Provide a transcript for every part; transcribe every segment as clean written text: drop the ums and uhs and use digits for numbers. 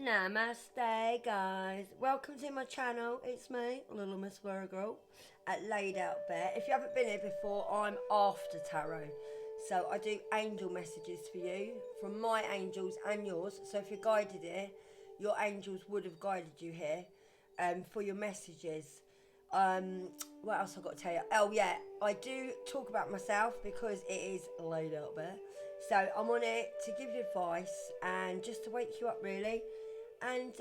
Namaste, guys. Welcome to my channel. It's me, Little Miss Virgo, at Laid Out Bear. If you haven't been here before, I'm after tarot. So I do angel messages for you from my angels and yours. So if you're guided here, your angels would have guided you here for your messages. What else I got to tell you? Oh yeah, I do talk about myself because it is Laid Out Bear. So I'm on it to give you advice and just to wake you up really, and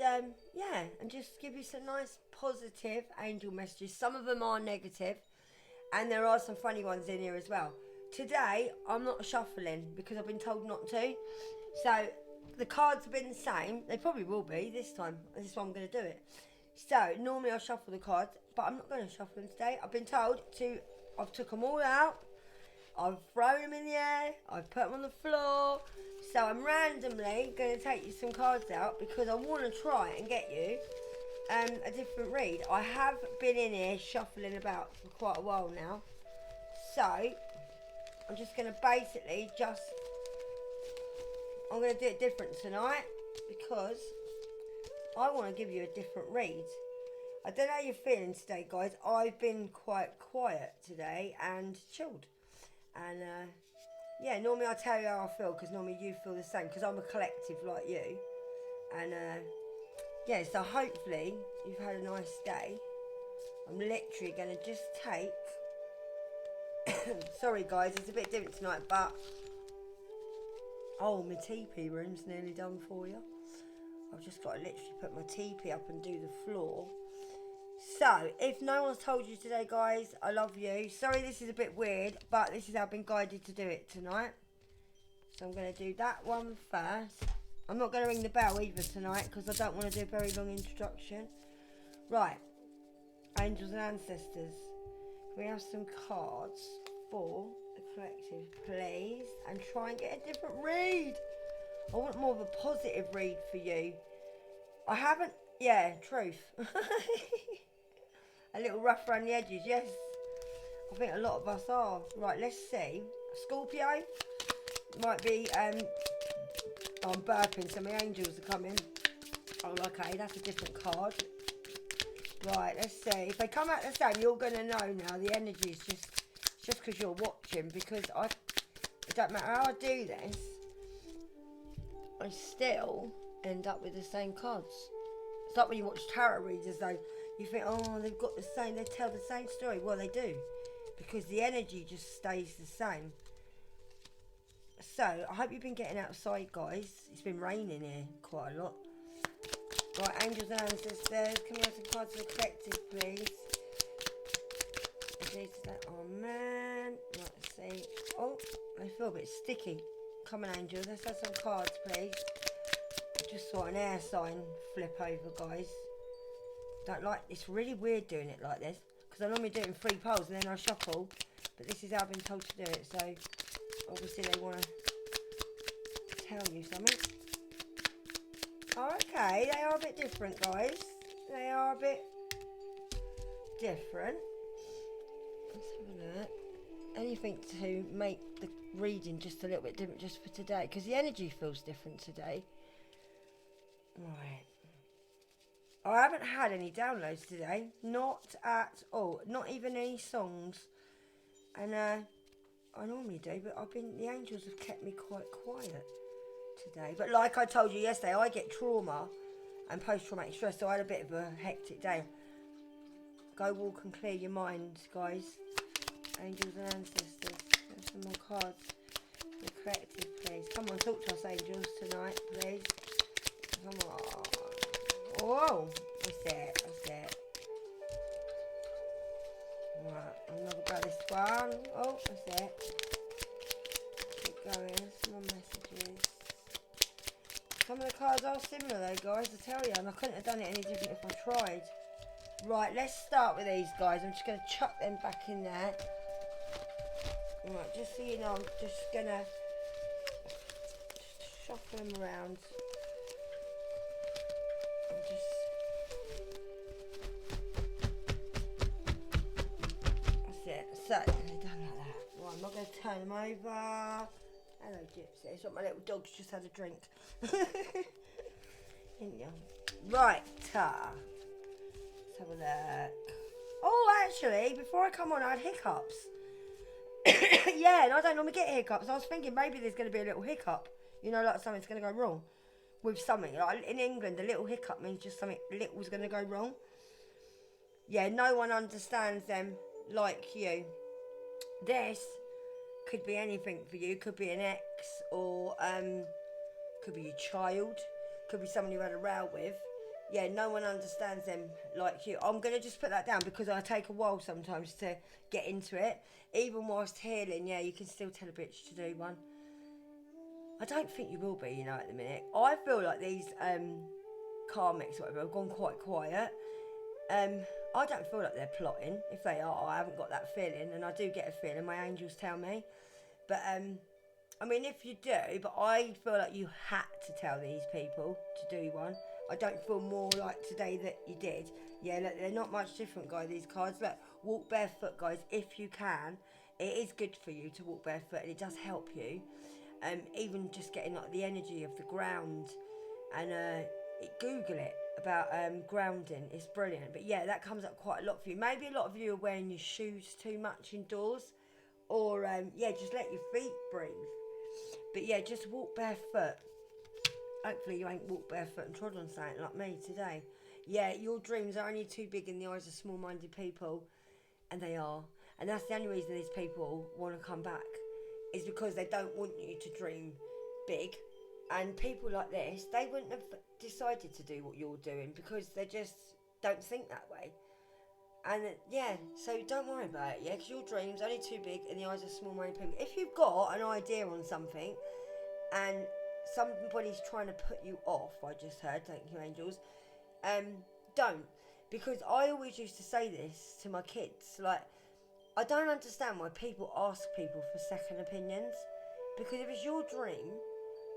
yeah, and just give you some nice positive angel messages. Some of them are negative, and there are some funny ones in here as well. Today I'm not shuffling because I've been told not to. So the cards have been the same. They probably will be this time. This is why I'm going to do it. So normally I shuffle the cards, but I'm not going to shuffle them today. I've been told to. I've took them all out. I've thrown them in the air. I've put them on the floor. So I'm randomly going to take you some cards out because I want to try and get you a different read. I have been in here shuffling about for quite a while now. So I'm just going to basically I'm going to do it different tonight because I want to give you a different read. I don't know how you're feeling today, guys. I've been quite quiet today and chilled. And yeah, normally I tell you how I feel because normally you feel the same because I'm a collective like you. And yeah, so hopefully you've had a nice day. I'm literally going to just take... Sorry guys, it's a bit different tonight, but... Oh, my teepee room's nearly done for you. I've just got to literally put my teepee up and do the floor. So, if no one's told you today, guys, I love you. Sorry this is a bit weird, but this is how I've been guided to do it tonight. So I'm going to do that one first. I'm not going to ring the bell either tonight because I don't want to do a very long introduction. Right. Angels and Ancestors. Can we have some cards for the collective, please? And try and get a different read. I want more of a positive read for you. I haven't... Yeah, truth. A little rough around the edges, yes. I think a lot of us are. Right, let's see. Scorpio. Might be, I'm burping, so my angels are coming. Oh, okay, that's a different card. Right, let's see. If they come out the same, you're going to know now. The energy is just because you're watching. Because it don't matter how I do this, I still end up with the same cards. It's like when you watch tarot readers, though. You think, oh, they've got the same, they tell the same story. Well, they do. Because the energy just stays the same. So, I hope you've been getting outside, guys. It's been raining here quite a lot. Right, Angels and Ancestors. Can we have some cards for the collective, please? Oh, man. Right, let's see. Oh, they feel a bit sticky. Come on, Angels. Let's have some cards, please. I just saw an air sign flip over, guys. Don't like, it's really weird doing it like this because I normally do it in 3 poles and then I shuffle, but this is how I've been told to do it, so obviously they want to tell you something. Oh, okay, they are a bit different, guys. They are a bit different. Let's have a look. Anything to make the reading just a little bit different just for today because the energy feels different today. Right. I haven't had any downloads today, not at all, not even any songs, and I normally do, but the angels have kept me quite quiet today. But like I told you yesterday, I get trauma and post-traumatic stress, so I had a bit of a hectic day. Go walk and clear your mind, guys. Angels and Ancestors, there's some more cards. The collective, please. Come on, talk to us, angels, tonight, please. Come on. Whoa, that's it. Right, I'm gonna grab this one. Oh, that's it. Keep going, some more messages. Some of the cards are similar though, guys, I tell you, and I couldn't have done it any different if I tried. Right, let's start with these guys. I'm just gonna chuck them back in there. Right, just so you know, I'm just gonna shuffle them around. That's it. So, they're done like that. Right, I'm not going to turn them over. Hello, Gypsy. It's what my little dog's just had a drink. didn't you? Right. Let's have a look. Oh, actually, before I come on, I had hiccups. Yeah, and I don't normally get hiccups. I was thinking maybe there's going to be a little hiccup. You know, like something's going to go wrong with something. Like in England, a little hiccup means just something little's going to go wrong. Yeah, no one understands them like you. This could be anything for you. Could be an ex, or could be your child. Could be someone you had a row with. Yeah, no one understands them like you. I'm going to just put that down because I take a while sometimes to get into it. Even whilst healing, yeah, you can still tell a bitch to do one. I don't think you will be, you know, at the minute. I feel like these karmics, whatever, have gone quite quiet. I don't feel like they're plotting. If they are, I haven't got that feeling, and I do get a feeling. My angels tell me. But I mean, if you do, but I feel like you had to tell these people to do one. I don't feel more like today that you did. Yeah, look, they're not much different, guys, these cards. Look, walk barefoot, guys, if you can. It is good for you to walk barefoot, and it does help you. Even just getting like the energy of the ground, and Google it about grounding. It's brilliant. But yeah, that comes up quite a lot for you. Maybe a lot of you are wearing your shoes too much indoors, or yeah, just let your feet breathe. But yeah, just walk barefoot. Hopefully you ain't walked barefoot and trod on something like me today. Yeah, your dreams are only too big in the eyes of small-minded people, and they are. And that's the only reason these people want to come back, is because they don't want you to dream big. And people like this, they wouldn't have decided to do what you're doing because they just don't think that way. And yeah, so don't worry about it, yeah, because your dreams are only too big in the eyes of small-minded people. If you've got an idea on something and somebody's trying to put you off, I just heard, thank you angels, don't. Because I always used to say this to my kids, like, I don't understand why people ask people for second opinions. Because if it's your dream,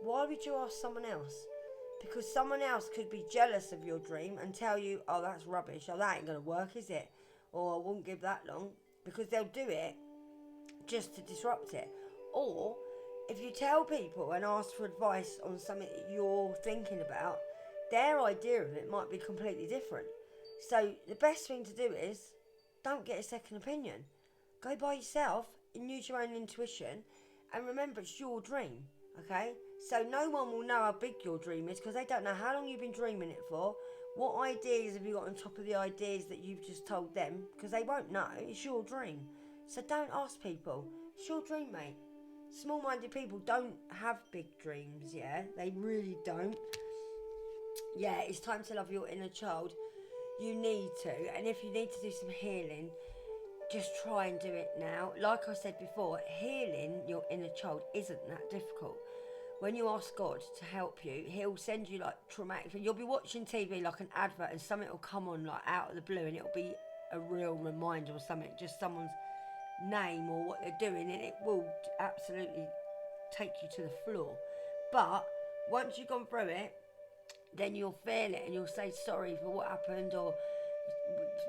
why would you ask someone else? Because someone else could be jealous of your dream and tell you, oh, that's rubbish, oh, that ain't going to work, is it? Or I won't give that long. Because they'll do it just to disrupt it. Or if you tell people and ask for advice on something that you're thinking about, their idea of it might be completely different. So the best thing to do is don't get a second opinion. Go by yourself and use your own intuition, and remember it's your dream, okay? So no one will know how big your dream is because they don't know how long you've been dreaming it for. What ideas have you got on top of the ideas that you've just told them? Because they won't know. It's your dream. So don't ask people. It's your dream, mate. Small-minded people don't have big dreams, yeah? They really don't. Yeah, it's time to love your inner child. You need to. And if you need to do some healing, just try and do it now. Like I said before, healing your inner child isn't that difficult. When you ask God to help you, he'll send you like traumatic. You'll be watching TV like an advert and something will come on like out of the blue and it'll be a real reminder or something, just someone's name or what they're doing, and it will absolutely take you to the floor. But once you've gone through it, then you'll feel it and you'll say sorry for what happened, or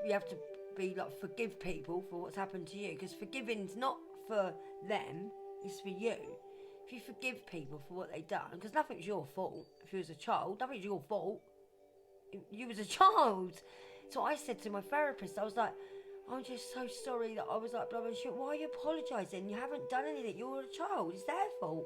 you have to be like forgive people for what's happened to you, because forgiving's not for them, it's for you. If you forgive people for what they've done, because nothing's your fault. If you was a child, nothing's your fault. You was a child. So I said to my therapist, I was like, I'm just so sorry that I was like blah blah shit. Why are you apologising? You haven't done anything. You're a child. It's their fault.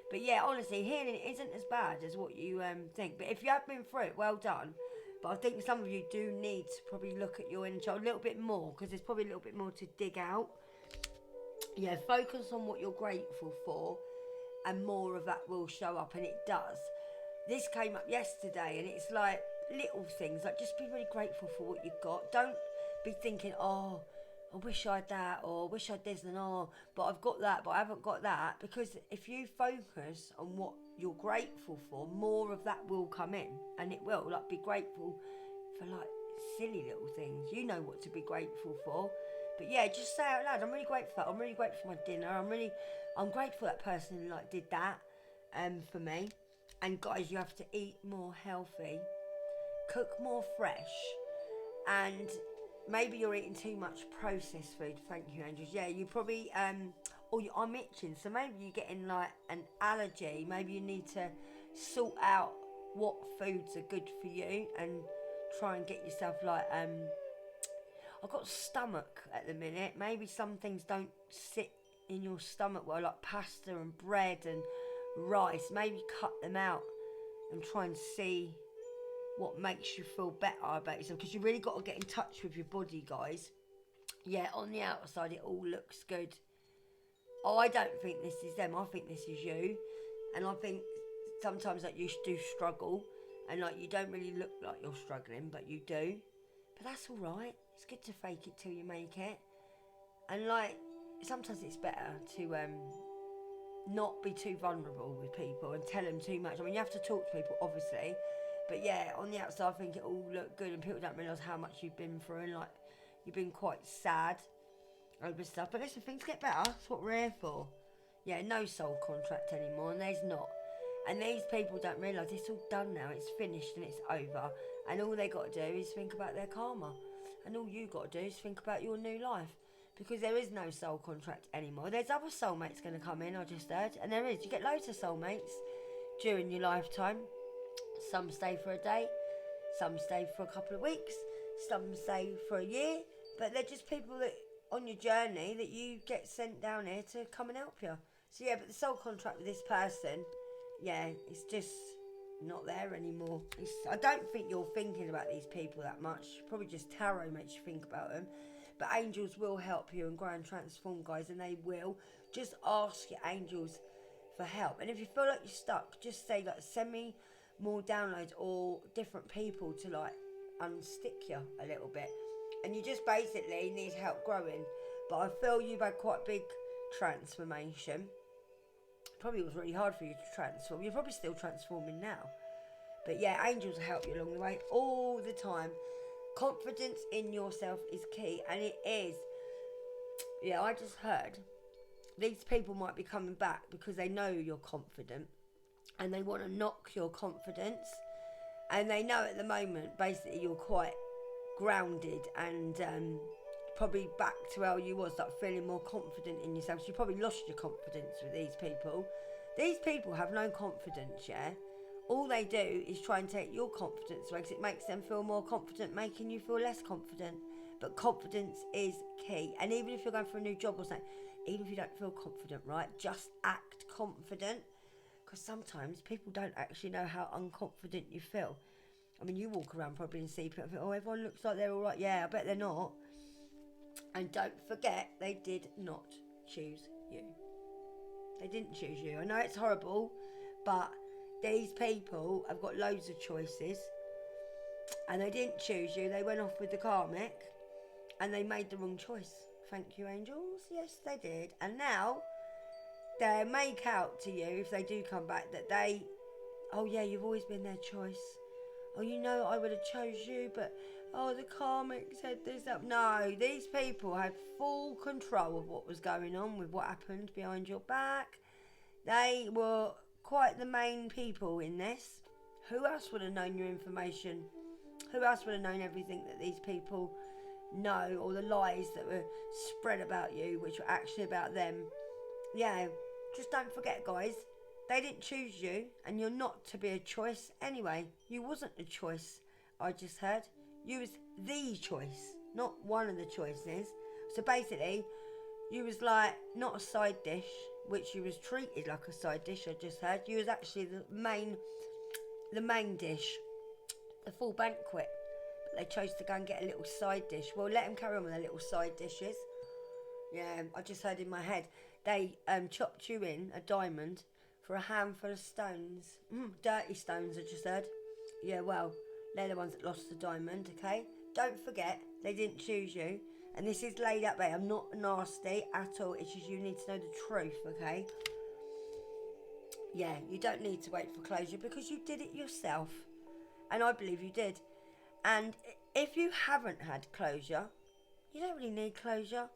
But yeah, honestly, healing isn't as bad as what you think. But if you have been through it, well done. But I think some of you do need to probably look at your inner child a little bit more, because there's probably a little bit more to dig out. Yeah, focus on what you're grateful for, and more of that will show up, and it does. This came up yesterday, and it's like little things, like just be really grateful for what you've got. Don't be thinking, oh, I wish I had that, or I wish I had this, and oh, but I've got that, but I haven't got that. Because if you focus on what you're grateful for, more of that will come in, and it will. Like, be grateful for like silly little things. You know what to be grateful for. But yeah, just say out loud, I'm really grateful. I'm really grateful for my dinner. I'm grateful that person like did that for me. And guys, you have to eat more healthy, cook more fresh, and maybe you're eating too much processed food. Thank you, angels. Yeah, you probably I'm itching, so maybe you're getting like an allergy. Maybe you need to sort out what foods are good for you, and try and get yourself like I've got stomach at the minute. Maybe some things don't sit in your stomach well, like pasta and bread and rice. Maybe cut them out and try and see what makes you feel better about yourself, because you really got to get in touch with your body, guys. Yeah, on the outside it all looks good. I don't think this is them. I think this is you. And I think sometimes like you do struggle, and like you don't really look like you're struggling, but you do. But that's all right. It's good to fake it till you make it. And like sometimes it's better to not be too vulnerable with people and tell them too much. I mean, you have to talk to people, obviously, but yeah, on the outside I think it all look good, and people don't realise how much you've been through, and like you've been quite sad over stuff. But listen, things get better. That's what we're here for. Yeah, no soul contract anymore, and there's not. And these people don't realise it's all done now. It's finished and it's over. And all they got to do is think about their karma. And all you got to do is think about your new life. Because there is no soul contract anymore. There's other soulmates going to come in, I just heard. And there is. You get loads of soulmates during your lifetime. Some stay for a day. Some stay for a couple of weeks. Some stay for a year. But they're just people that on your journey that you get sent down here to come and help you. So yeah, but the soul contract with this person, yeah, it's just not there anymore. I don't think you're thinking about these people that much. Probably just tarot makes you think about them. But angels will help you and grow and transform, guys, and they will. Just ask your angels for help. And if you feel like you're stuck, just say, like, send me more downloads or different people to, like, unstick you a little bit. And you just basically need help growing. But I feel you've had quite a big transformation. Probably was really hard for you to transform. You're probably still transforming now. But yeah, angels will help you along the way all the time. Confidence in yourself is key, and it is. Yeah, I just heard these people might be coming back because they know you're confident and they want to knock your confidence, and they know at the moment basically you're quite grounded and probably back to how you was, like feeling more confident in yourself. So you probably lost your confidence with these people. These people have no confidence, yeah. All they do is try and take your confidence away because it makes them feel more confident, making you feel less confident. But confidence is key. And even if you're going for a new job or something, even if you don't feel confident, right, just act confident. Because sometimes people don't actually know how unconfident you feel. I mean, you walk around probably and see people and think, oh, everyone looks like they're all right. Yeah, I bet they're not. And don't forget, they did not choose you. They didn't choose you. I know it's horrible, but these people have got loads of choices, and they didn't choose you. They went off with the karmic, and they made the wrong choice. Thank you, angels. Yes, they did. And now they make out to you, if they do come back, that they, oh yeah, you've always been their choice. Oh, you know, I would have chose you, but oh, the karmic said this up. No, these people had full control of what was going on with what happened behind your back. They were quite the main people in this. Who else would have known your information? Who else would have known everything that these people know, or the lies that were spread about you, which were actually about them? Yeah, just don't forget, guys, they didn't choose you, and you're not to be a choice anyway. You wasn't a choice, I just heard. You was the choice, not one of the choices. So basically, you was like not a side dish, which you was treated like a side dish, I just heard. You was actually the main dish, the full banquet. But they chose to go and get a little side dish. Well, let them carry on with their little side dishes. Yeah, I just heard in my head. They chopped you in a diamond for a handful of stones. Dirty stones, I just heard. Yeah, well, they're the ones that lost the diamond, okay? Don't forget, they didn't choose you. And this is laid out there. I'm not nasty at all. It's just you need to know the truth, okay? Yeah, you don't need to wait for closure because you did it yourself. And I believe you did. And if you haven't had closure, you don't really need closure.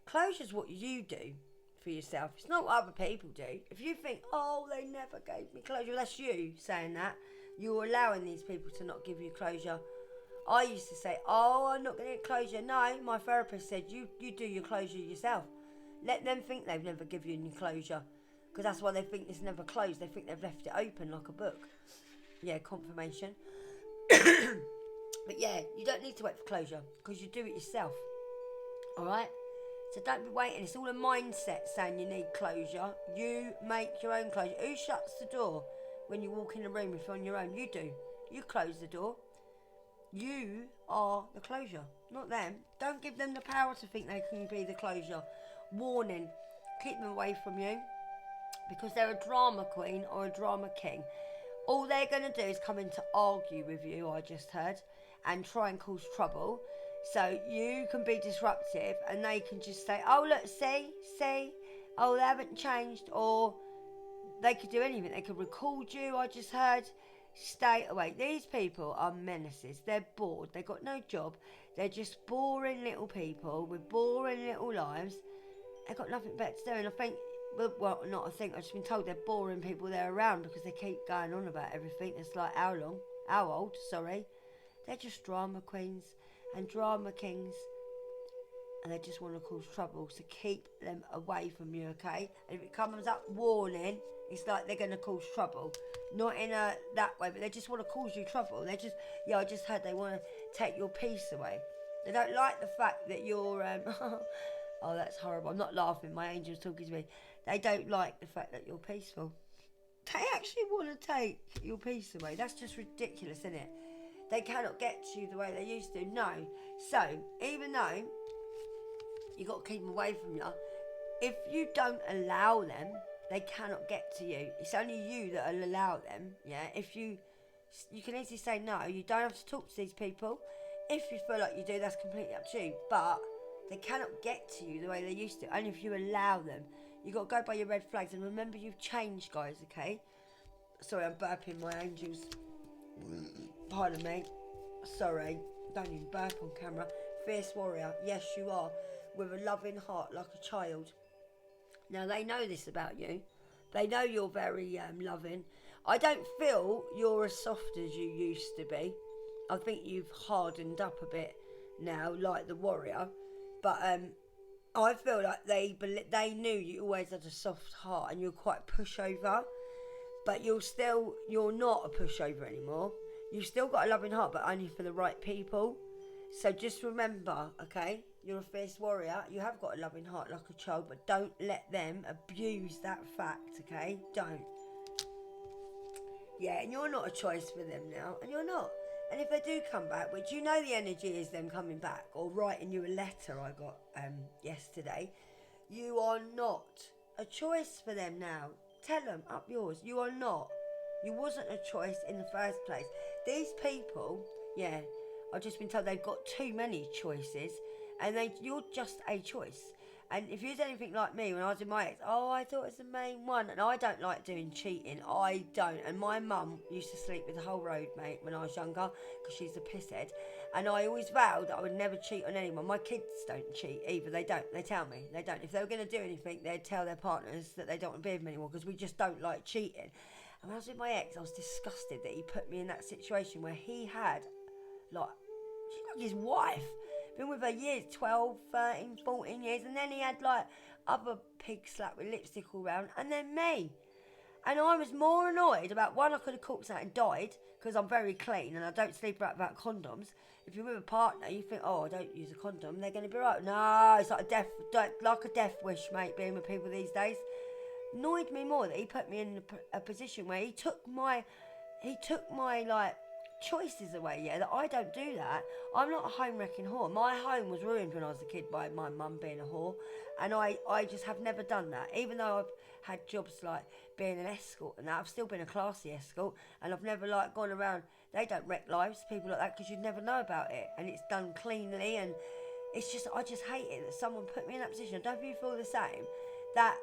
Closure's what you do for yourself. It's not what other people do. If you think, oh, they never gave me closure, that's you saying that. You're allowing these people to not give you closure. I used to say, oh, I'm not going to get closure. No, my therapist said, you do your closure yourself. Let them think they've never given you any closure. Because that's why they think it's never closed. They think they've left it open like a book. confirmation. But yeah, you don't need to wait for closure because you do it yourself. Alright? So don't be waiting. It's all a mindset saying you need closure. You make your own closure. Who shuts the door when you walk in the room if you're on your own? You do. You close the door. You are the closure, not them. Don't give them the power to think they can be the closure. Warning, keep them away from you because they're a drama queen or a drama king. All they're going to do is come in to argue with you, I just heard, and try and cause trouble. So you can be disruptive and they can just say, oh, look, see, oh, they haven't changed. Or they could do anything. They could record you, I just heard. Stay away. These people are menaces. They're bored. They've got no job. They're just boring little people with boring little lives. They've got nothing better to do. And I think, well, not I think, I've just been told they're boring people they're around because they keep going on about everything. It's like, how old, sorry. They're just drama queens and drama kings. And they just want to cause trouble. So keep them away from you, okay? And if it comes up warning, it's like they're going to cause trouble. Not in a that way, but they just want to cause you trouble. They just, I just heard they want to take your peace away. They don't like the fact that you're, oh, that's horrible. I'm not laughing. My angel's talking to me. They don't like the fact that you're peaceful. They actually want to take your peace away. That's just ridiculous, isn't it? They cannot get to you the way they used to. No. So, even though you got to keep them away from you, if you don't allow them, they cannot get to you. It's only you that will allow them. Yeah. If you can easily say no. You don't have to talk to these people. If you feel like you do, that's completely up to you. But they cannot get to you the way they used to. Only if you allow them. You got to go by your red flags and remember you've changed, guys. Okay. Sorry, I'm burping. My angels. Pardon me. Sorry. Don't even burp on camera. Fierce warrior. Yes, you are. With a loving heart, like a child. Now, they know this about you. They know you're very loving. I don't feel you're as soft as you used to be. I think you've hardened up a bit now, like the warrior. But I feel like they knew you always had a soft heart and you're quite pushover. But you're not a pushover anymore. You've still got a loving heart, but only for the right people. So just remember, okay? You're a fierce warrior. You have got a loving heart like a child, but don't let them abuse that fact, okay? Don't. Yeah, and you're not a choice for them now, and you're not. And if they do come back, which you know the energy is them coming back, or writing you a letter I got yesterday, you are not a choice for them now. Tell them, up yours. You are not. You wasn't a choice in the first place. These people, yeah, I've just been told they've got too many choices. And you're just a choice. And if you're anything like me, when I was with my ex, I thought it was the main one. And I don't like doing cheating. I don't. And my mum used to sleep with the whole road, mate, when I was younger, because she's a pisshead. And I always vowed that I would never cheat on anyone. My kids don't cheat either. They don't. They tell me. They don't. If they were going to do anything, they'd tell their partners that they don't want to be with them anymore, because we just don't like cheating. And when I was with my ex, I was disgusted that he put me in that situation where he had, she's like his wife. Been with her years, 12, 13, 14 years, and then he had other pig slap with lipstick all round, and then me. And I was more annoyed about one, I could have caught something and died, because I'm very clean and I don't sleep around about condoms. If you're with a partner, you think, I don't use a condom, they're going to be right. No, it's like a death wish, mate, being with people these days. Annoyed me more that he put me in a position where he took my choices away, yeah, that I don't do that. I'm not a home wrecking whore. My home was ruined when I was a kid by my mum being a whore, and I just have never done that. Even though I've had jobs like being an escort and that, I've still been a classy escort, and I've never gone around. They don't wreck lives, people like that, because you'd never know about it, and it's done cleanly. And it's just, I just hate it that someone put me in that position. Don't you feel the same? That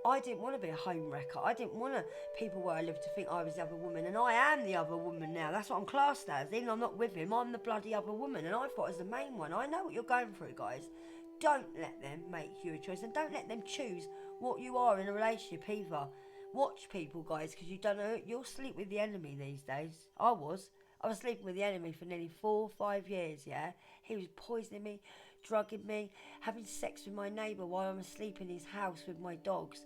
I didn't want to be a home wrecker. I didn't want people where I lived to think I was the other woman, and I am the other woman now. That's what I'm classed as. Even though I'm not with him, I'm the bloody other woman, and I thought I was the main one. I know what you're going through, guys. Don't let them make you a choice, and don't let them choose what you are in a relationship either. Watch people, guys, because you don't know. You'll sleep with the enemy these days. I was sleeping with the enemy for nearly 4 or 5 years, yeah? He was poisoning me, drugging me, having sex with my neighbour while I'm asleep in his house with my dogs.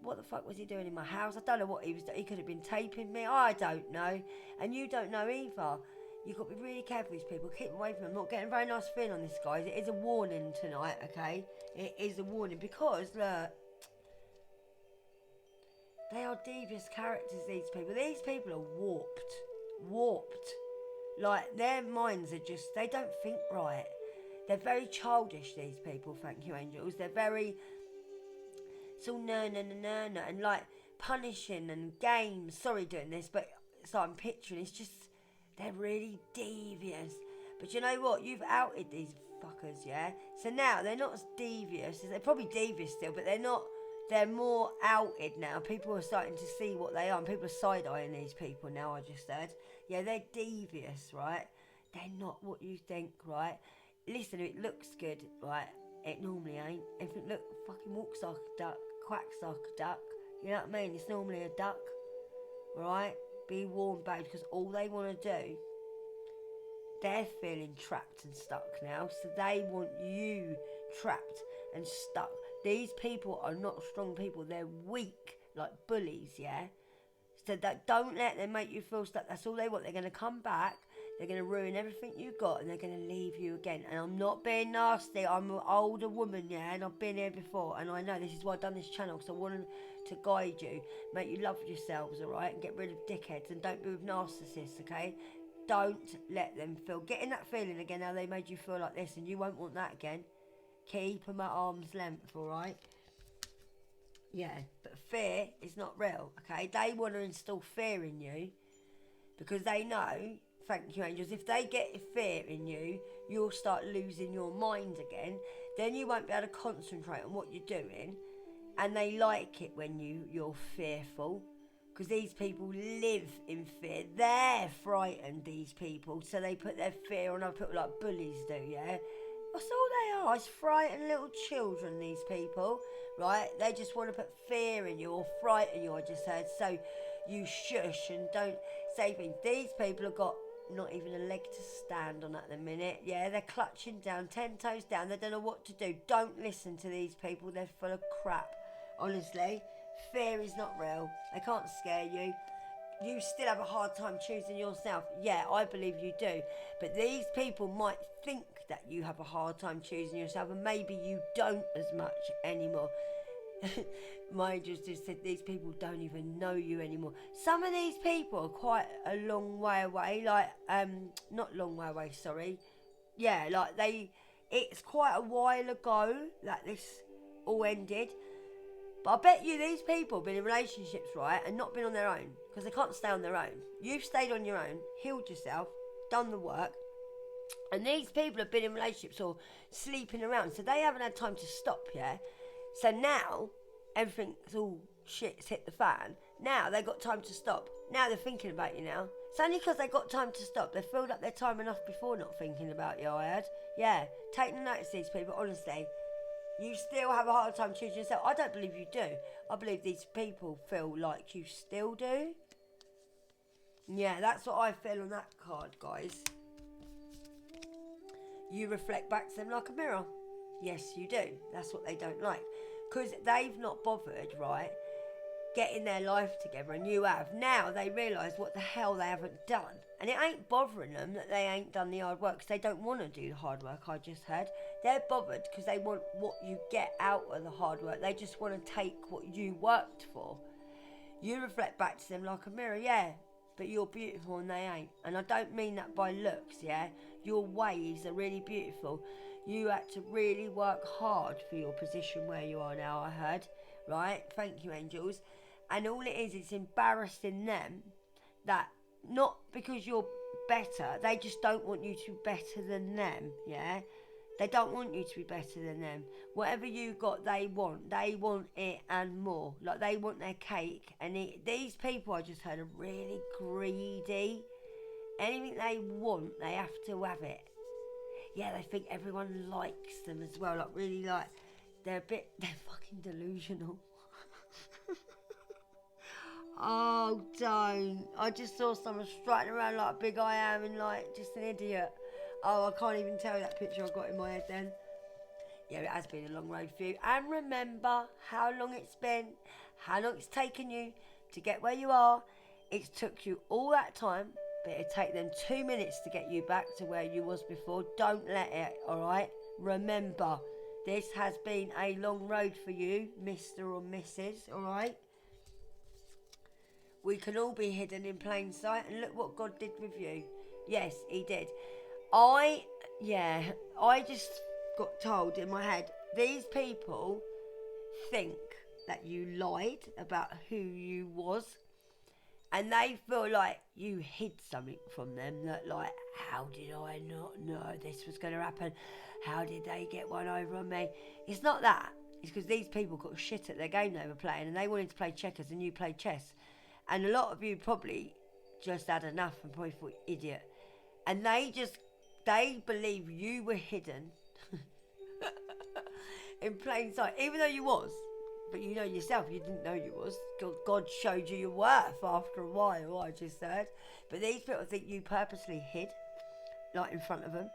what the fuck was he doing in my house? I don't know what he was doing. He could have been taping me. I don't know. And you don't know either. You've got to be really careful with these people. Keep away from them. I'm not getting a very nice feeling on this, guys. It is a warning tonight, okay? It is a warning because, look, they are devious characters, these people. These people are warped. Warped. Like, their minds are just, they don't think right. They're very childish, these people, thank you, angels. They're very, it's all no, and like punishing and games. Sorry doing this, but it's like I'm picturing, it's just, they're really devious. But you know what? You've outed these fuckers, yeah? So now they're not as devious. They're probably devious still, but they're not. They're more outed now. People are starting to see what they are. And people are side-eyeing these people now, I just heard. Yeah, they're devious, right? They're not what you think, right? Listen, if it looks good, right? It normally ain't. If it fucking walks like a duck, quacks like a duck, you know what I mean? It's normally a duck, right? Be warned, babe, because all they want to do, they're feeling trapped and stuck now, so they want you trapped and stuck. These people are not strong people, they're weak, like bullies, yeah? So that, don't let them make you feel stuck. That's all they want. They're going to come back, they're going to ruin everything you got, and they're going to leave you again. And I'm not being nasty, I'm an older woman, yeah, and I've been here before, and I know this is why I've done this channel, because I want to guide you, make you love yourselves, alright, and get rid of dickheads, and don't be with narcissists, okay? Don't let them get in that feeling again, how they made you feel like this, and you won't want that again. Keep them at arm's length, alright? Yeah, but fear is not real, okay? They want to instill fear in you because they know, thank you, angels, if they get fear in you, you'll start losing your mind again. Then you won't be able to concentrate on what you're doing, and they like it when you're fearful. Because these people live in fear. They're frightened, these people. So they put their fear on other people like bullies do, yeah? That's all they are. It's frightened little children, these people, right? They just want to put fear in you or frighten you, I just heard. So you shush and don't say things. These people have got not even a leg to stand on at the minute. Yeah, they're clutching down, 10 toes down. They don't know what to do. Don't listen to these people. They're full of crap, honestly. Fear is not real. They can't scare you. You still have a hard time choosing yourself. Yeah, I believe you do. But these people might think that you have a hard time choosing yourself, and maybe you don't as much anymore. My angels just said these people don't even know you anymore. Some of these people are quite a long way away. Like, not long way away, sorry. Yeah, like it's quite a while ago that this all ended. But I bet you these people have been in relationships, right, and not been on their own, because they can't stay on their own. You've stayed on your own, healed yourself, done the work, and these people have been in relationships or sleeping around, so they haven't had time to stop, yeah? So now, everything's all shit's hit the fan. Now they've got time to stop. Now they're thinking about you now. It's only because they got time to stop. They filled up their time enough before not thinking about you, I heard. Yeah, take notice these people, honestly. You still have a hard time choosing yourself. I don't believe you do. I believe these people feel like you still do. Yeah, that's what I feel on that card, guys. You reflect back to them like a mirror. Yes, you do. That's what they don't like. Because they've not bothered, right, getting their life together, and you have. Now they realise what the hell they haven't done. And it ain't bothering them that they ain't done the hard work, because they don't want to do the hard work, I just heard. They're bothered because they want what you get out of the hard work. They just want to take what you worked for. You reflect back to them like a mirror, yeah, but you're beautiful and they ain't. And I don't mean that by looks, yeah. Your ways are really beautiful. You had to really work hard for your position where you are now, I heard. Right? Thank you, angels. And all it is, it's embarrassing them that, not because you're better, they just don't want you to be better than them, yeah? They don't want you to be better than them. Whatever you got, they want it and more. Like, they want their cake and eat. These people, I just heard, are really greedy. Anything they want, they have to have it. Yeah, they think everyone likes them as well. Like, really, like, they're fucking delusional. Oh, don't. I just saw someone strutting around like a big I am and like just an idiot. Oh, I can't even tell you that picture I've got in my head then. Yeah, it has been a long road for you. And remember how long it's been, how long it's taken you to get where you are. It's took you all that time, but it'll take them 2 minutes to get you back to where you was before. Don't let it, alright? Remember, this has been a long road for you, Mr. or Mrs., alright? We can all be hidden in plain sight, and look what God did with you. Yes, he did. I just got told in my head, these people think that you lied about who you was, and they feel like you hid something from them, that like, how did I not know this was going to happen? How did they get one over on me? It's not that. It's because these people got shit at their game they were playing, and they wanted to play checkers and you played chess. And a lot of you probably just had enough and probably thought, idiot. And they believe you were hidden in plain sight, even though you was. But you know yourself, you didn't know you was. God showed you your worth after a while, I just said. But these people think you purposely hid, like in front of them,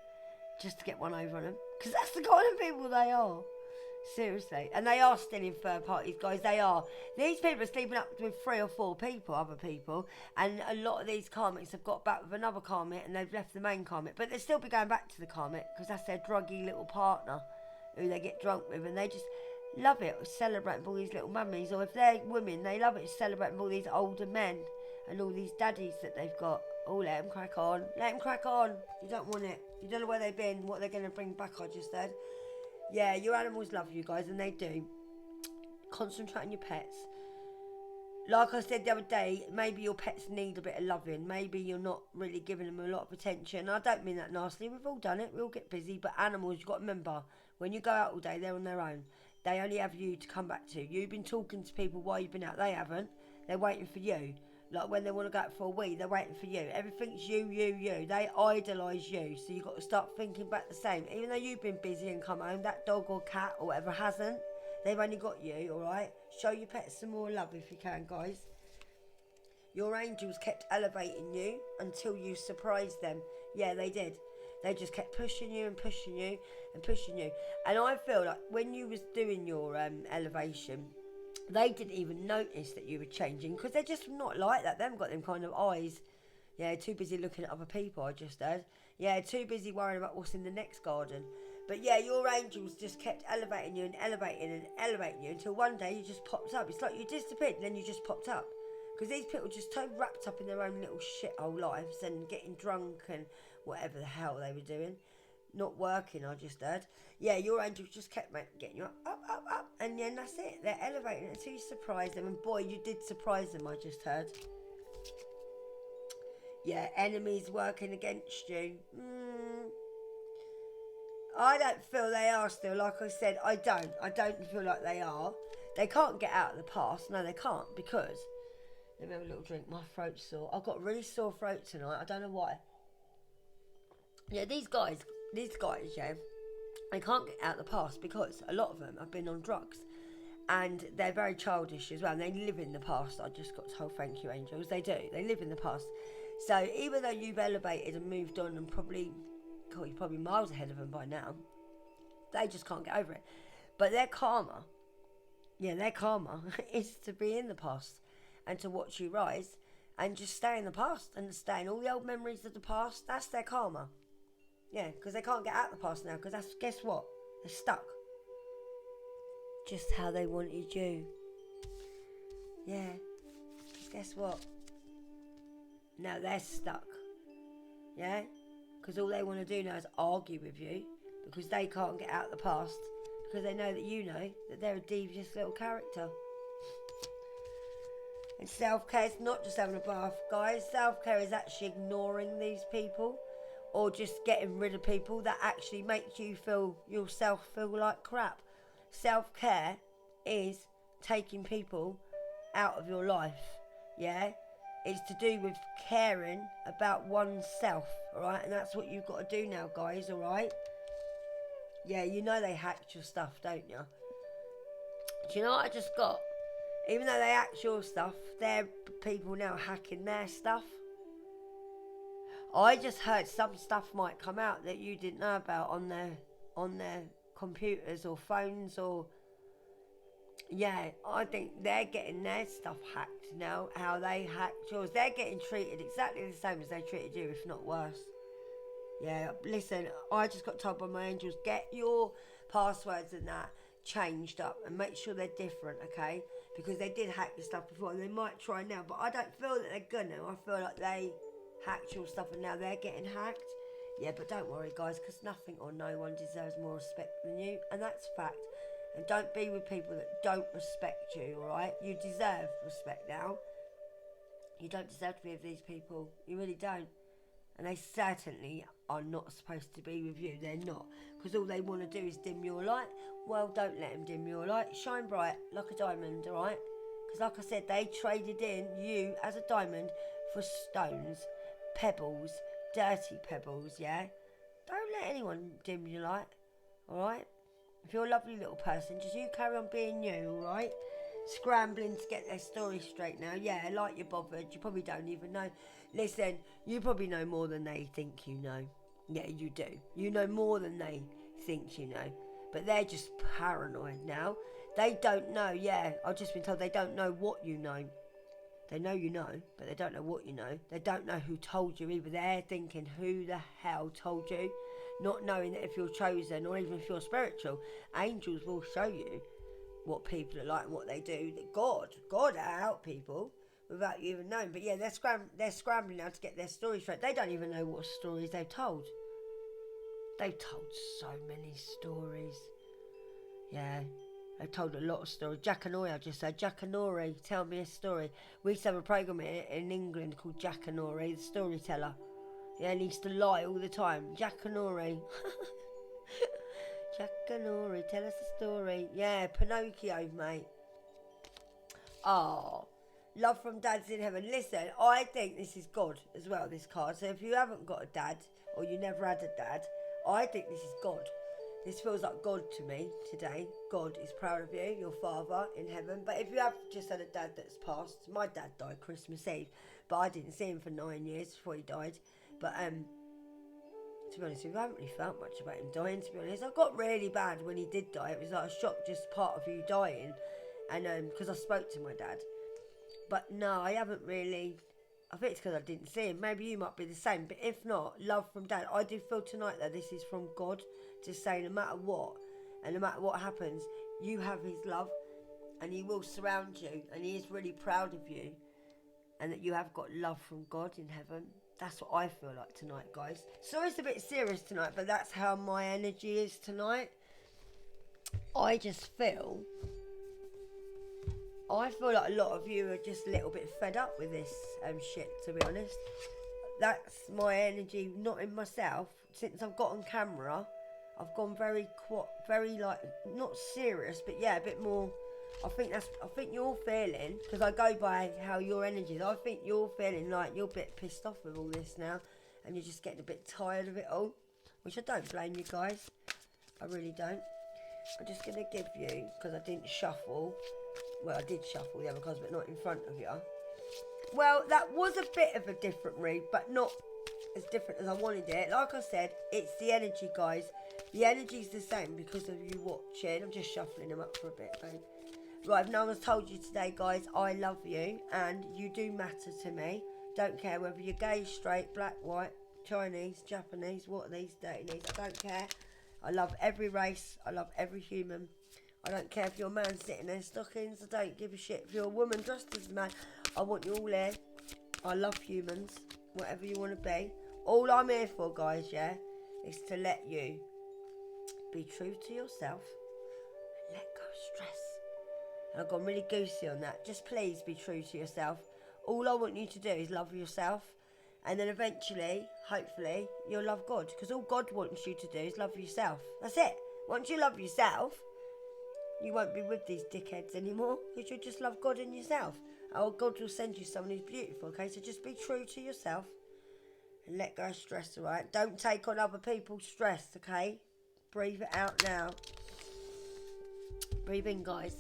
just to get one over on them. Because that's the kind of people they are. Seriously. And they are stealing third parties, guys. They are. These people are sleeping up with 3 or 4 people, other people. And a lot of these karmics have got back with another karmic and they've left the main karmic. But they'll still be going back to the karmic because that's their druggy little partner who they get drunk with. And they just love it, celebrating all these little mummies. Or if they're women, they love it, celebrating all these older men and all these daddies that they've got. Oh, let them crack on. Let them crack on. You don't want it. You don't know where they've been, what they're going to bring back, I just said. Yeah, your animals love you, guys, and they do. Concentrate on your pets. Like I said the other day, maybe your pets need a bit of loving. Maybe you're not really giving them a lot of attention. I don't mean that nastily. We've all done it. We all get busy. But animals, you've got to remember, when you go out all day, they're on their own. They only have you to come back to. You've been talking to people while you've been out. They haven't. They're waiting for you. Like when they want to go out for a wee, they're waiting for you. Everything's you. They idolise you. So you've got to start thinking back the same. Even though you've been busy and come home, that dog or cat or whatever hasn't. They've only got you, alright? Show your pets some more love if you can, guys. Your angels kept elevating you until you surprised them. Yeah, they did. They just kept pushing you and pushing you and pushing you. And I feel like when you was doing your elevation, they didn't even notice that you were changing because they're just not like that. They haven't got them kind of eyes. Yeah, too busy looking at other people, I just heard. Yeah, too busy worrying about what's in the next garden. But yeah, your angels just kept elevating you and elevating you until one day you just popped up. It's like you disappeared and then you just popped up. Because these people just so wrapped up in their own little shithole lives and getting drunk and whatever the hell they were doing. Not working, I just heard. Yeah, your angels just kept getting you up. And then that's it. They're elevating until you surprise them. And boy, you did surprise them, I just heard. Yeah, enemies working against you. I don't feel they are still. Like I said, I don't feel like they are. They can't get out of the past. No, they can't because... Let me have a little drink. My throat's sore. I've got a really sore throat tonight. I don't know why. Yeah, these guys, yeah, they can't get out of the past because a lot of them have been on drugs. And they're very childish as well. And they live in the past. I just got told, thank you, angels. They do. They live in the past. So even though you've elevated and moved on and probably, God, you're probably miles ahead of them by now, they just can't get over it. But their karma is to be in the past and to watch you rise and just stay in the past and stay in all the old memories of the past. That's their karma. Yeah, because they can't get out of the past now because that's, guess what? They're stuck. Just how they wanted you. Yeah. Guess what? Now they're stuck. Yeah? Because all they want to do now is argue with you because they can't get out of the past because they know that you know that they're a devious little character. And self-care is not just having a bath, guys. Self-care is actually ignoring these people or just getting rid of people that actually make you feel yourself feel like crap. Self-care is taking people out of your life, yeah? It's to do with caring about oneself, alright? And that's what you've got to do now, guys, alright? Yeah, you know they hacked your stuff, don't you? Do you know what I just got? Even though they hacked your stuff, there are people now hacking their stuff. I just heard some stuff might come out that you didn't know about on their computers or phones or Yeah, I think they're getting their stuff hacked now. How they hacked yours, they're getting treated exactly the same as they treated you, if not worse. Yeah, listen, I just got told by my angels, get your passwords and that changed up and make sure they're different, okay? Because they did hack your stuff before and they might try now, but I don't feel that they're gonna. I feel like they hacked your stuff and now they're getting hacked. Yeah, but don't worry, guys, because nothing or no one deserves more respect than you, and that's fact. And don't be with people that don't respect you, alright? You deserve respect now. You don't deserve to be with these people. You really don't. And they certainly are not supposed to be with you. They're not. Because all they want to do is dim your light. Well, don't let them dim your light. Shine bright like a diamond, alright? Because like I said, they traded in you as a diamond for stones, pebbles, dirty pebbles, yeah? Don't let anyone dim your light, alright? If you're a lovely little person, just you carry on being you, alright? Scrambling to get their story straight now. Yeah, like you're bothered. You probably don't even know. Listen, you probably know more than they think you know. Yeah, you do. You know more than they think you know. But they're just paranoid now. They don't know, yeah. I've just been told they don't know what you know. They know you know, but they don't know what you know. They don't know who told you either. They're thinking, who the hell told you? Not knowing that if you're chosen or even if you're spiritual, angels will show you what people are like and what they do. That God out people without you even knowing. But yeah, they're scrambling now to get their stories straight. They don't even know what stories they've told. They've told so many stories. Yeah, they've told a lot of stories. Jack and Ori, I just said, Jack and Ori, tell me a story. We used to have a programme in England called Jack and Ori, the storyteller. Yeah, and he used to lie all the time. Jack and Ori. Jack and Ori, tell us a story. Yeah, Pinocchio, mate. Oh, love from Dad's in Heaven. Listen, I think this is God as well, this card. So if you haven't got a dad, or you never had a dad, I think this is God. This feels like God to me today. God is proud of you, your father in heaven. But if you have just had a dad that's passed, my dad died Christmas Eve, but I didn't see him for 9 years before he died. But to be honest with you, I haven't really felt much about him dying, to be honest. I got really bad when he did die. It was like a shock, just part of you dying. And because I spoke to my dad. But no, I haven't really. I think it's because I didn't see him. Maybe you might be the same. But if not, love from Dad. I do feel tonight that this is from God to say no matter what, and no matter what happens, you have his love and he will surround you and he is really proud of you and that you have got love from God in heaven. That's what I feel like tonight, guys. Sorry it's a bit serious tonight, but that's how my energy is tonight. I feel like a lot of you are just a little bit fed up with this shit, to be honest. That's my energy, not in myself. Since I've got on camera, I've gone very like, not serious, but yeah, a bit more. I think you're feeling, because I go by how your energy is, I think you're feeling like you're a bit pissed off with all this now, and you're just getting a bit tired of it all, which I don't blame you guys. I really don't. I'm just going to give you, because I didn't shuffle, well, I did shuffle the other cards, but not in front of you. Well, that was a bit of a different read, but not as different as I wanted it. Like I said, it's the energy, guys. The energy's the same because of you watching. I'm just shuffling them up for a bit, babe. Right, if no one's told you today, guys, I love you, and you do matter to me. Don't care whether you're gay, straight, black, white, Chinese, Japanese, what are these, dirty knees, I don't care. I love every race. I love every human. I don't care if you're a man sitting in stockings. I don't give a shit if you're a woman dressed as a man. I want you all here. I love humans, whatever you want to be. All I'm here for, guys, yeah, is to let you be true to yourself and let go of stress. And I've gone really goosey on that. Just please be true to yourself. All I want you to do is love yourself. And then eventually, hopefully, you'll love God. Because all God wants you to do is love yourself. That's it. Once you love yourself, you won't be with these dickheads anymore, because you'll just love God and yourself. Oh, God will send you someone who's beautiful, okay? So just be true to yourself and let go of stress, alright? Don't take on other people's stress, okay? Breathe it out now. Breathe in, guys.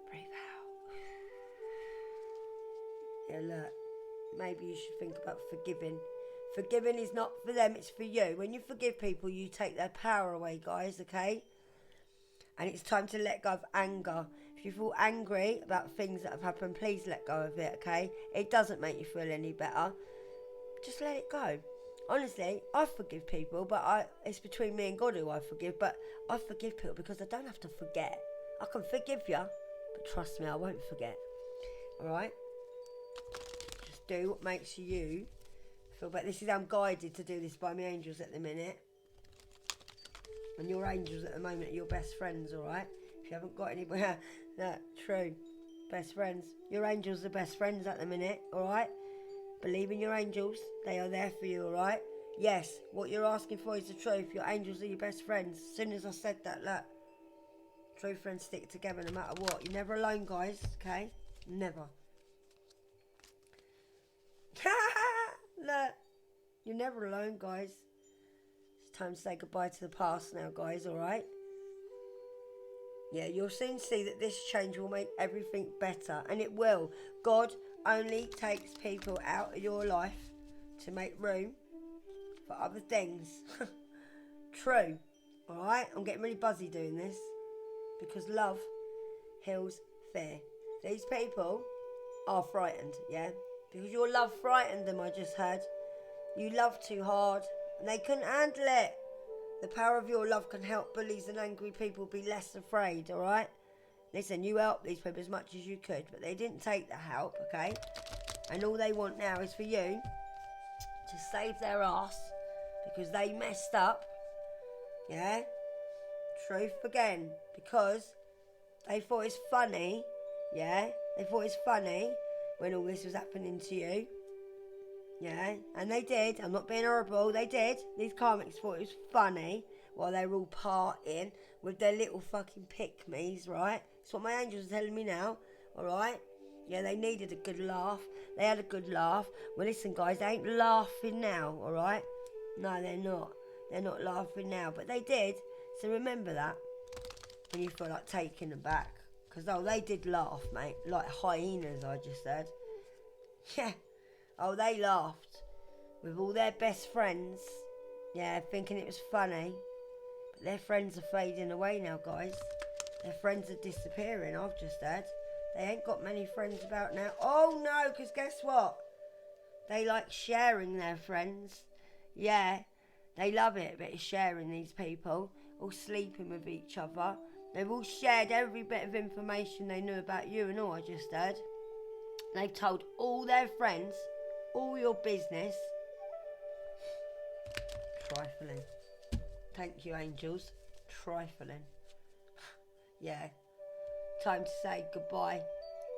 Breathe out. Yeah, look. Maybe you should think about forgiving. Forgiving is not for them, it's for you. When you forgive people, you take their power away, guys, okay? And it's time to let go of anger. If you feel angry about things that have happened, please let go of it, okay? It doesn't make you feel any better. Just let it go. Honestly, I forgive people, but it's between me and God who I forgive. But I forgive people because I don't have to forget. I can forgive you, but trust me, I won't forget. Alright? Just do what makes you feel better. This is how I'm guided to do this by my angels at the minute. And your angels at the moment are your best friends, alright? If you haven't got anywhere, no, true. Best friends. Your angels are best friends at the minute, alright? Believe in your angels. They are there for you, alright? Yes, what you're asking for is the truth. Your angels are your best friends. As soon as I said that, look. True friends stick together no matter what. You're never alone, guys, okay? Never. Look. You're never alone, guys. It's time to say goodbye to the past now, guys, alright? Yeah, you'll soon see that this change will make everything better. And it will. God only takes people out of your life to make room for other things. True. Alright? I'm getting really buzzy doing this. Because love heals fear. These people are frightened, yeah? Because your love frightened them, I just heard. You love too hard. And they couldn't handle it. The power of your love can help bullies and angry people be less afraid, alright? Listen, you helped these people as much as you could, but they didn't take the help, okay? And all they want now is for you to save their ass because they messed up, yeah? Truth again, because they thought it's funny, yeah? They thought it's funny when all this was happening to you. Yeah, and they did. I'm not being horrible. They did. These karmics thought it was funny while they were all partying with their little fucking pick-me's, right? That's what my angels are telling me now, alright? Yeah, they needed a good laugh. They had a good laugh. Well, listen, guys, they ain't laughing now, alright? No, they're not. They're not laughing now, but they did. So remember that when you feel like taking them back. Because, oh, they did laugh, mate. Like hyenas, I just said. Yeah. Oh, they laughed with all their best friends, yeah, thinking it was funny. But their friends are fading away now, guys. Their friends are disappearing, I've just heard. They ain't got many friends about now. Oh, no, because guess what? They like sharing their friends. Yeah, they love it, but it's sharing these people, all sleeping with each other. They've all shared every bit of information they knew about you and all, I just heard. They've told all their friends all your business. Trifling. Thank you, angels. Trifling. Yeah. Time to say goodbye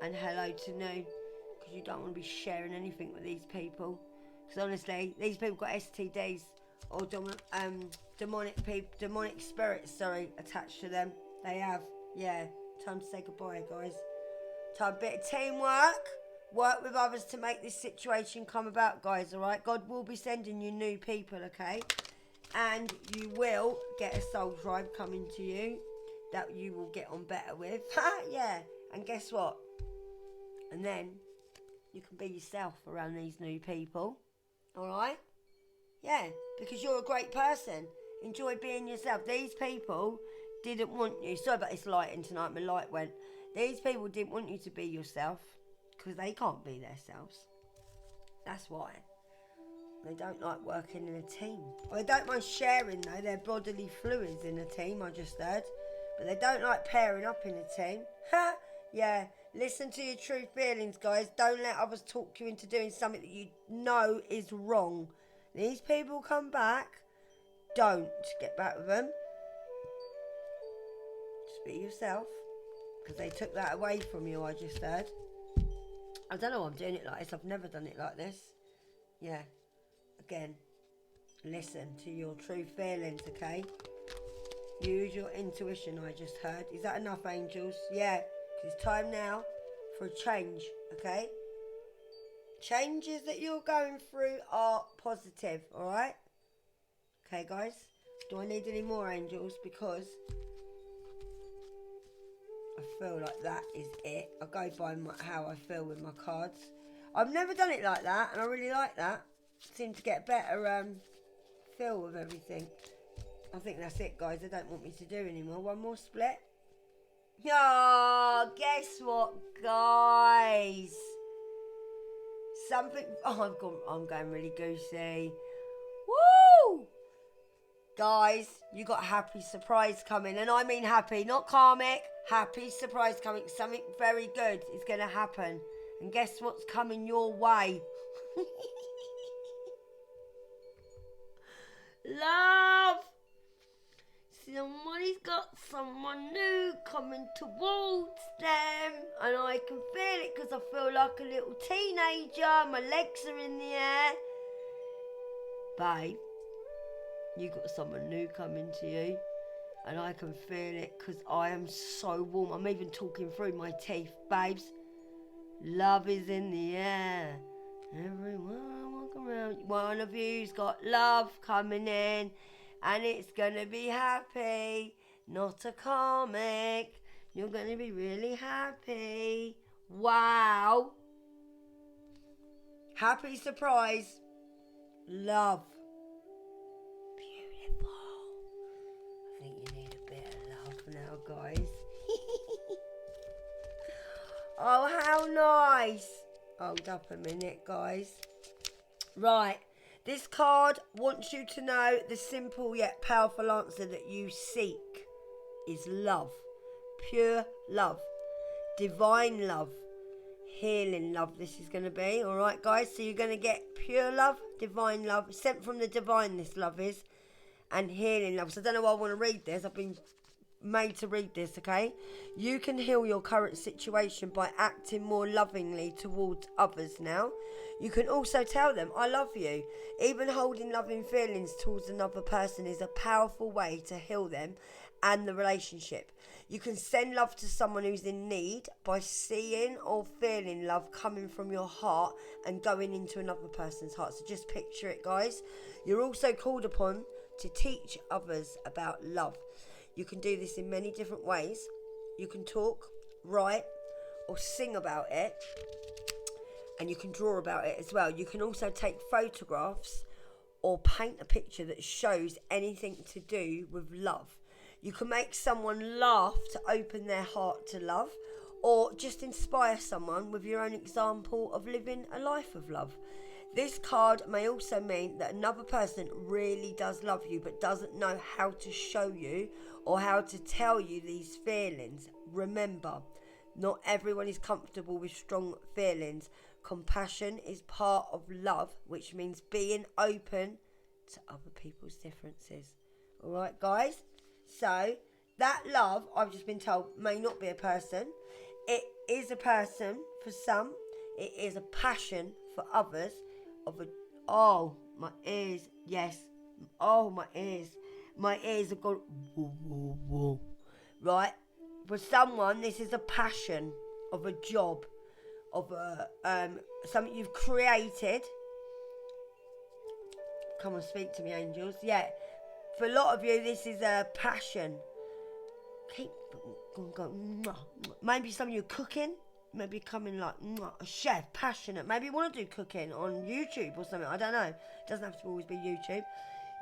and hello to new. Because you don't want to be sharing anything with these people. Because honestly, these people got STDs or demonic spirits, attached to them. They have. Yeah. Time to say goodbye, guys. Time, bit of teamwork. Work with others to make this situation come about, guys, alright? God will be sending you new people, okay? And you will get a soul tribe coming to you that you will get on better with. Yeah. And guess what? And then you can be yourself around these new people, alright? Yeah, because you're a great person. Enjoy being yourself. These people didn't want you. Sorry about this lighting tonight. My light went. These people didn't want you to be yourself. Because they can't be themselves. That's why. They don't like working in a team. Well, they don't mind sharing, though, their bodily fluids in a team, I just heard. But they don't like pairing up in a team. Ha! Yeah, listen to your true feelings, guys. Don't let others talk you into doing something that you know is wrong. These people come back. Don't get back with them. Just be yourself. Because they took that away from you, I just heard. I don't know why I'm doing it like this. I've never done it like this. Yeah. Again, listen to your true feelings, okay? Use your intuition, I just heard. Is that enough, angels? Yeah. 'Cause it's time now for a change, okay? Changes that you're going through are positive, alright? Okay, guys? Do I need any more angels? Because I feel like that is it. I go by how I feel with my cards. I've never done it like that, and I really like that. Seem to get a better feel with everything. I think that's it, guys. They don't want me to do anymore. One more split. Oh, guess what, guys? Something. Oh, I'm going really goosey. Woo! Guys, you got a happy surprise coming. And I mean happy, not karmic. Happy surprise coming. Something very good is going to happen. And guess what's coming your way? Love! Somebody's got someone new coming towards them. And I can feel it because I feel like a little teenager. My legs are in the air. Babe, you got someone new coming to you. And I can feel it because I am so warm. I'm even talking through my teeth. Babes, love is in the air. Everyone walk around. One of you's got love coming in. And it's going to be happy. Not a comic. You're going to be really happy. Wow. Happy surprise. Love. Beautiful. I think you need a bit of love now, guys. Oh, how nice. Hold up a minute, guys. Right. This card wants you to know the simple yet powerful answer that you seek is love. Pure love. Divine love. Healing love this is going to be. Alright, guys? So you're going to get pure love, divine love, sent from the divine this love is, and healing love. So I don't know why I want to read this. I've been made to read this, okay? You can heal your current situation by acting more lovingly towards others now. You can also tell them, I love you. Even holding loving feelings towards another person is a powerful way to heal them and the relationship. You can send love to someone who's in need by seeing or feeling love coming from your heart and going into another person's heart. So just picture it, guys. You're also called upon to teach others about love. You can do this in many different ways. You can talk, write, or sing about it. And you can draw about it as well. You can also take photographs or paint a picture that shows anything to do with love. You can make someone laugh to open their heart to love, or just inspire someone with your own example of living a life of love. This card may also mean that another person really does love you but doesn't know how to show you or how to tell you these feelings. Remember, not everyone is comfortable with strong feelings. Compassion is part of love, which means being open to other people's differences. Alright, guys? So, that love, I've just been told, may not be a person. It is a person for some. It is a passion for others. Oh, my ears, yes. Oh, my ears. My ears have gone, whoa, whoa, whoa. Right? For someone, this is a passion of a job, of something you've created. Come on, speak to me, angels. Yeah. For a lot of you, this is a passion. Keep going. Maybe some of you cooking. Maybe becoming like a chef, passionate. Maybe you want to do cooking on YouTube or something. I don't know. It doesn't have to always be YouTube.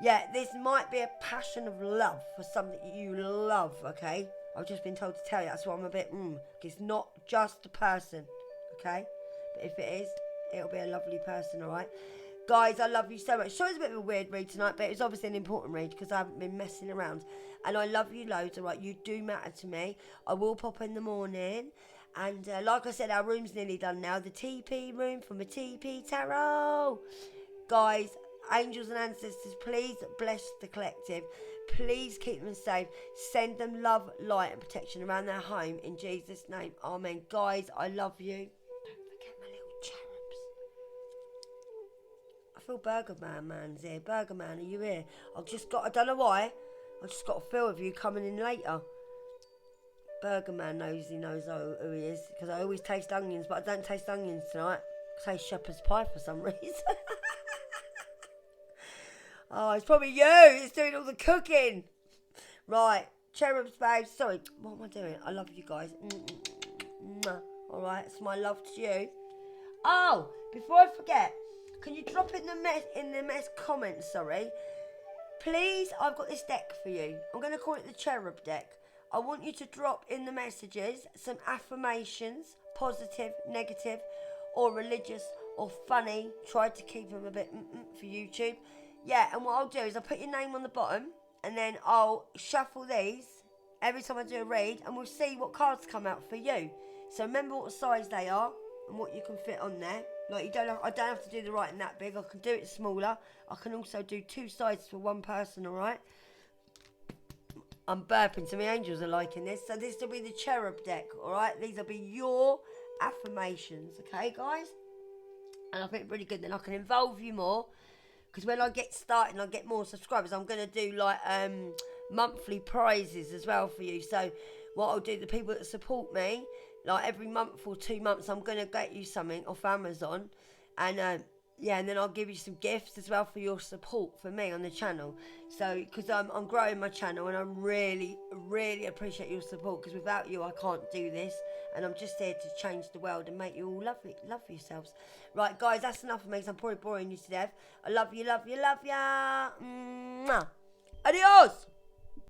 Yeah, this might be a passion of love for something you love, okay? I've just been told to tell you. That's why I'm a bit, It's not just a person, okay? But if it is, it'll be a lovely person, all right? Guys, I love you so much. Sorry it's a bit of a weird read tonight, but it's obviously an important read because I haven't been messing around. And I love you loads, all right? You do matter to me. I will pop in the morning. And like I said, our room's nearly done now. The TP room from a TP Tarot. Guys, angels and ancestors, please bless the collective. Please keep them safe. Send them love, light and protection around their home. In Jesus' name, amen. Guys, I love you. Don't forget my little cherubs. I feel Burger Man's here. Burger Man, are you here? I don't know why. I just got a feel of you coming in later. Burger Man knows who he is, because I always taste onions, but I don't taste onions tonight. I taste shepherd's pie for some reason. Oh, it's probably you. It's doing all the cooking. Right, cherubs, babes. Sorry, what am I doing? I love you guys. All right, it's my love to you. Oh, before I forget, can you drop in the mess comments? Sorry, please. I've got this deck for you. I'm going to call it the cherub deck. I want you to drop in the messages some affirmations, positive, negative, or religious, or funny. Try to keep them a bit for YouTube. Yeah, and what I'll do is I'll put your name on the bottom, and then I'll shuffle these every time I do a read, and we'll see what cards come out for you. So remember what size they are and what you can fit on there. Like I don't have to do the writing that big. I can do it smaller. I can also do 2 sides for one person. All right. I'm burping, so my angels are liking this. So this will be the cherub deck. All right. These will be your affirmations. Okay, guys. And I think it's really good. Then I can involve you more. Because when I get started and I get more subscribers, I'm going to do like monthly prizes as well for you. So what I'll do, the people that support me, like every month or 2 months, I'm going to get you something off Amazon. And yeah, and then I'll give you some gifts as well for your support for me on the channel. So, because I'm growing my channel and I really, really appreciate your support. Because without you, I can't do this. And I'm just here to change the world and make you all love yourselves. Right, guys, that's enough of me because I'm probably boring you to death. I love you, love you, love ya. Mwah. Adios.